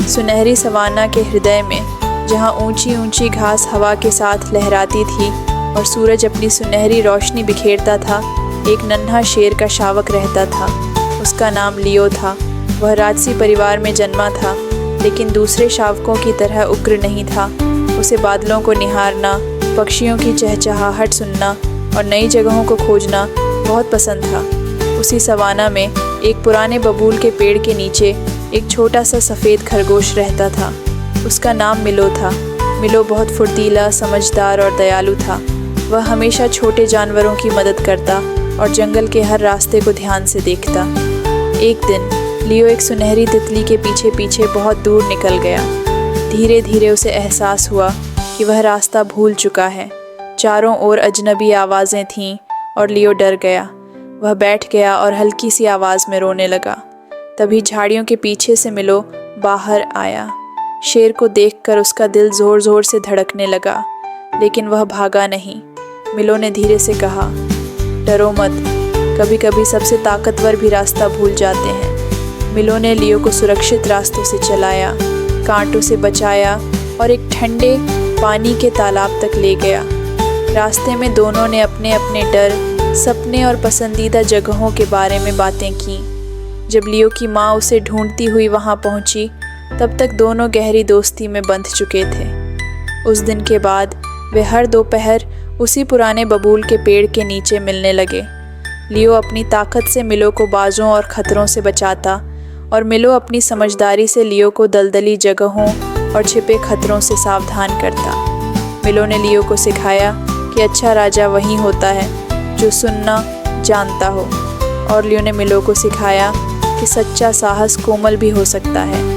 सुनहरी सवाना के हृदय में, जहाँ ऊंची ऊंची घास हवा के साथ लहराती थी और सूरज अपनी सुनहरी रोशनी बिखेरता था, एक नन्हा शेर का शावक रहता था। उसका नाम लियो था। वह राजसी परिवार में जन्मा था, लेकिन दूसरे शावकों की तरह उग्र नहीं था। उसे बादलों को निहारना, पक्षियों की चहचहाहट सुनना और नई जगहों को खोजना बहुत पसंद था। उसी सवाना में एक पुराने बबूल के पेड़ के नीचे एक छोटा सा सफ़ेद खरगोश रहता था। उसका नाम मिलो था। मिलो बहुत फुर्तीला, समझदार और दयालु था। वह हमेशा छोटे जानवरों की मदद करता और जंगल के हर रास्ते को ध्यान से देखता। एक दिन लियो एक सुनहरी तितली के पीछे पीछे बहुत दूर निकल गया। धीरे धीरे उसे एहसास हुआ कि वह रास्ता भूल चुका है। चारों ओर अजनबी आवाज़ें थीं और लियो डर गया। वह बैठ गया और हल्की सी आवाज़ में रोने लगा। तभी झाड़ियों के पीछे से मिलो बाहर आया। शेर को देखकर उसका दिल ज़ोर ज़ोर से धड़कने लगा, लेकिन वह भागा नहीं। मिलो ने धीरे से कहा, डरो मत, कभी कभी सबसे ताकतवर भी रास्ता भूल जाते हैं। मिलो ने लियो को सुरक्षित रास्तों से चलाया, कांटों से बचाया और एक ठंडे पानी के तालाब तक ले गया। रास्ते में दोनों ने अपने अपने डर, सपने और पसंदीदा जगहों के बारे में बातें की। जब लियो की माँ उसे ढूंढती हुई वहाँ पहुँची, तब तक दोनों गहरी दोस्ती में बंध चुके थे। उस दिन के बाद वे हर दोपहर उसी पुराने बबूल के पेड़ के नीचे मिलने लगे। लियो अपनी ताकत से मिलो को बाजों और खतरों से बचाता और मिलो अपनी समझदारी से लियो को दलदली जगहों और छिपे खतरों से सावधान करता। मिलो ने लियो को सिखाया कि अच्छा राजा वही होता है जो सुनना जानता हो, और लियो ने मिलो को सिखाया कि सच्चा साहस कोमल भी हो सकता है।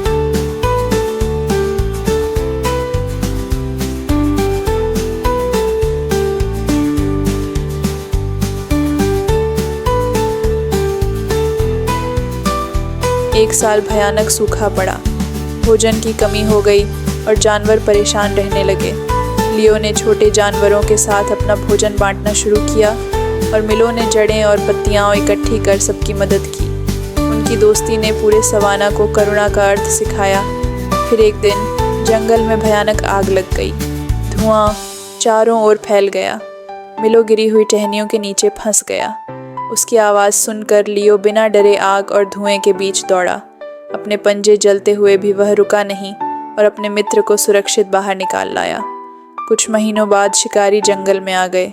एक साल भयानक सूखा पड़ा। भोजन की कमी हो गई और जानवर परेशान रहने लगे। लियो ने छोटे जानवरों के साथ अपना भोजन बांटना शुरू किया और मिलो ने जड़ें और पत्तियां इकट्ठी कर सबकी मदद की। उनकी दोस्ती ने पूरे सवाना को करुणा का अर्थ सिखाया। फिर एक दिन जंगल में भयानक आग लग गई। धुआं चारों ओर फैल गया। मिलो गिरी हुई टहनियों के नीचे फंस गया। उसकी आवाज़ सुनकर लियो बिना डरे आग और धुएं के बीच दौड़ा। अपने पंजे जलते हुए भी वह रुका नहीं और अपने मित्र को सुरक्षित बाहर निकाल लाया। कुछ महीनों बाद शिकारी जंगल में आ गए।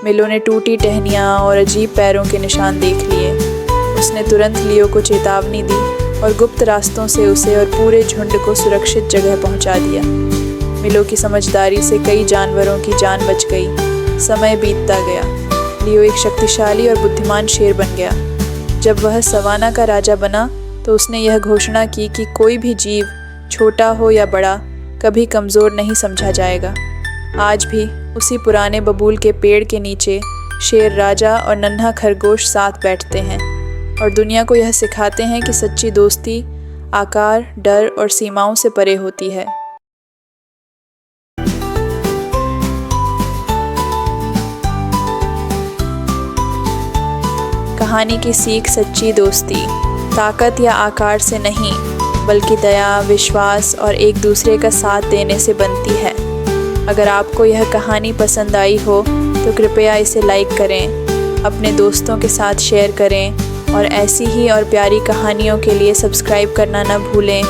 मिलो ने टूटी टहनियाँ और अजीब पैरों के निशान देख लिए। उसने तुरंत लियो को चेतावनी दी और गुप्त रास्तों से उसे और पूरे झुंड को सुरक्षित जगह पहुंचा दिया। मिलो की समझदारी से कई जानवरों की जान बच गई। समय बीतता गया। लियो एक शक्तिशाली और बुद्धिमान शेर बन गया। जब वह सवाना का राजा बना तो उसने यह घोषणा की कि कोई भी जीव, छोटा हो या बड़ा, कभी कमज़ोर नहीं समझा जाएगा। आज भी उसी पुराने बबूल के पेड़ के नीचे शेर राजा और नन्हा खरगोश साथ बैठते हैं और दुनिया को यह सिखाते हैं कि सच्ची दोस्ती आकार, डर और सीमाओं से परे होती है। कहानी की सीख सच्ची दोस्ती ताकत या आकार से नहीं, बल्कि दया, विश्वास और एक दूसरे का साथ देने से बनती है। अगर आपको यह कहानी पसंद आई हो तो कृपया इसे लाइक करें, अपने दोस्तों के साथ शेयर करें और ऐसी ही और प्यारी कहानियों के लिए सब्सक्राइब करना न भूलें।